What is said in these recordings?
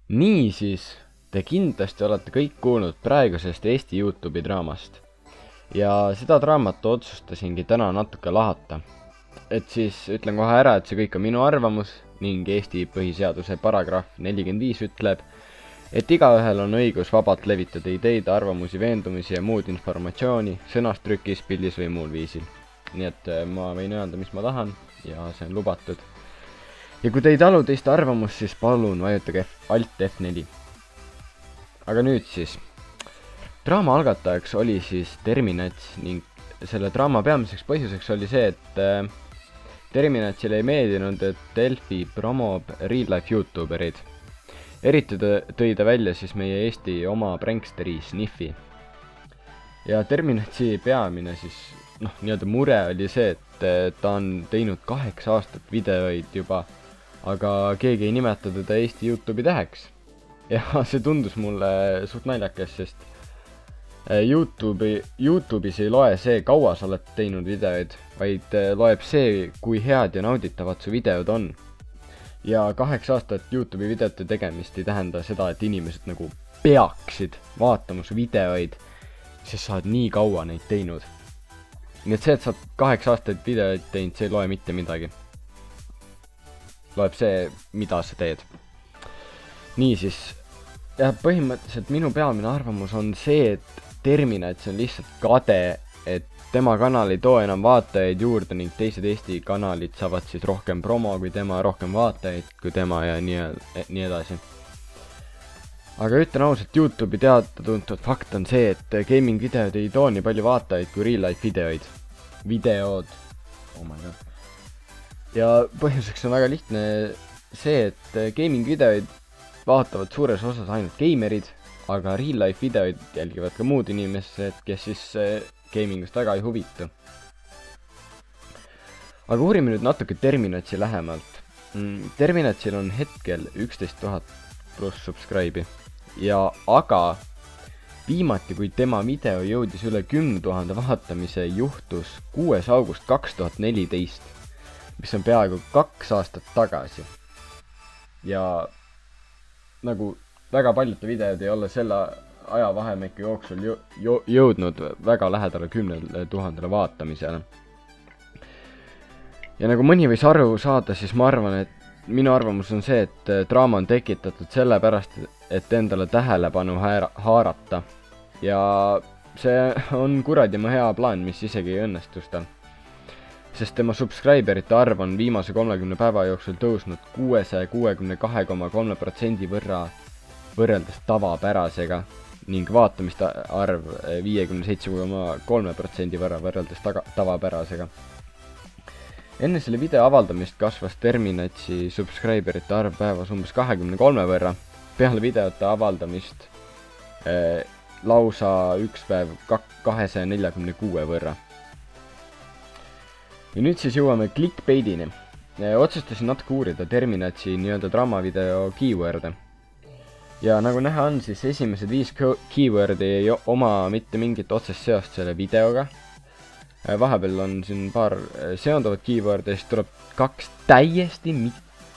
Niisiis, te kindlasti olete kõik kuulnud praegusest Eesti YouTube'i draamast. Ja seda draamat otsustasingi täna natuke lahata. Et siis ütlen kohe ära, et see kõik on minu arvamus ning Eesti põhiseaduse paragrahv 45 ütleb, et igaühel on õigus vabalt levitada ideid, arvamusi, veendumusi ja muud informatsiooni sõnas, trükis, pildis või muul viisil. Nii et ma võin öelda, mis ma tahan ja see on lubatud. Ja kui te ei talu teist arvamust, siis palun vajutage Alt F4. Aga nüüd siis. Draama algatajaks oli siis Terminats ning selle draama peamiseks põhjuseks oli see, et Terminatsile ei meeldinud, et Delfi promob real life youtuberid. Eriti tõi ta välja siis meie Eesti oma pranksteri Sniffi. Ja Terminatsi peamine siis, nii-öelda mure oli see, et ta on teinud 8 aastat videoid juba, aga keegi ei nimeta teda Eesti YouTube'i täheks. Ja see tundus mulle suht naljakas, sest YouTube'is ei loe see, kaua sa oled teinud videoid, vaid loeb see, kui head ja nauditavad su videod on. Ja 8 aastat YouTube'i videote tegemist ei tähenda seda, et inimesed nagu peaksid vaatama su videoid, sest sa oled nii kaua neid teinud. Nii et see, et sa 8 aastat videoid teinud, see ei loe mitte midagi. Loeb see, mida sa teed. Niisiis, ja põhimõtteliselt minu peamine arvamus on see, et Terminats on lihtsalt kade, et tema kanal ei too enam vaatajaid juurde ning teised Eesti kanalid saavad siis rohkem promo kui tema, rohkem vaatajaid kui tema ja nii edasi. Aga ütlen ausalt, YouTube'i teada-tuntud fakt on see, et gaming videod ei too nii palju vaatajaid kui real life videod. Oh my god. Ja põhjuseks on väga lihtne see, et gaming videoid vaatavad suures osas ainult gamerid, aga real life videoid jälgivad ka muud inimesed, kes siis gamingust väga ei huvitu. Aga uurime nüüd natuke Terminatsi lähemalt. Terminatsil on hetkel 11 000 pluss subscribe'i. Aga viimati, kui tema video jõudis üle 10 000 vaatamise, juhtus 6. august 2014, mis on peaaegu 2 aastat tagasi. Ja nagu väga paljute videod ei ole selle ajavahemike jooksul jõudnud väga lähedale 10 000 vaatamisele. Ja nagu mõni võis aru saada, siis ma arvan, et minu arvamus on see, et draama on tekitatud sellepärast, et endale tähelepanu haarata. Ja see on kuradima hea plaan, mis isegi ei õnnestus tal. Sest tema subscriberite arv on viimase 30 päeva jooksul tõusnud 662,3% võrra võrreldes tavapärasega ning vaatamiste arv 57,3% võrra võrreldes tavapärasega. Enne selle video avaldamist kasvas Terminatsi subscriberite arv päevas umbes 23 võrra, peale videote avaldamist lausa üks päev 246 võrra. Ja nüüd siis jõuame clickbaitini. Otsustasin natuke uurida Terminatsi nii-öelda draamavideo keyword'e. Ja nagu näha on, siis esimesed 5 keyword'i ei oma mitte mingit otsest seost selle videoga. Vahepeal on siin paar seonduvat keyword'i ja siis tuleb 2 täiesti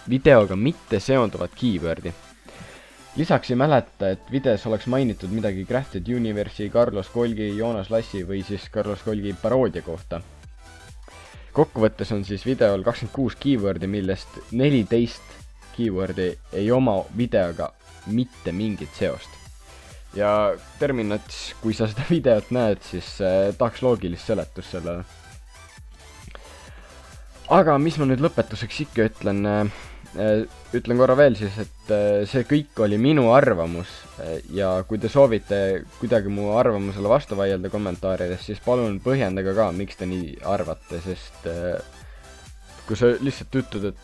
videoga mitte seonduvat keyword'i. Lisaks ei mäleta, et videos oleks mainitud midagi Crafted Universi, Carlos Kolgi, Joonas Lassi või siis Carlos Kolgi paroodia kohta. Kokkuvõttes on siis videol 26 keyword'i, millest 14 keyword'i ei oma videoga mitte mingit seost. Ja Terminats, kui sa seda videot näed, siis tahaks loogilist seletust sellele. Aga mis ma nüüd lõpetuseks ikka ütlen? Ütlen korra veel siis, et see kõik oli minu arvamus ja kui te soovite kuidagi mu arvamusele vastu vaielda kommentaarides, siis palun põhjendage ka, miks te nii arvate, sest kui sa lihtsalt ütled, et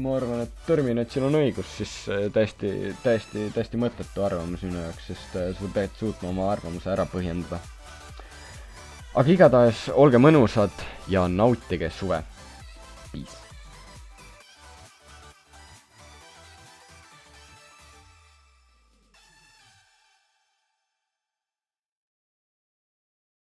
ma arvan, et Terminatsil on õigus, siis täiesti mõttetu arvamus minu jaoks, sest sa pead suutma oma arvamuse ära põhjendada. Aga igatahes olge mõnusad ja nautige suve. Peace.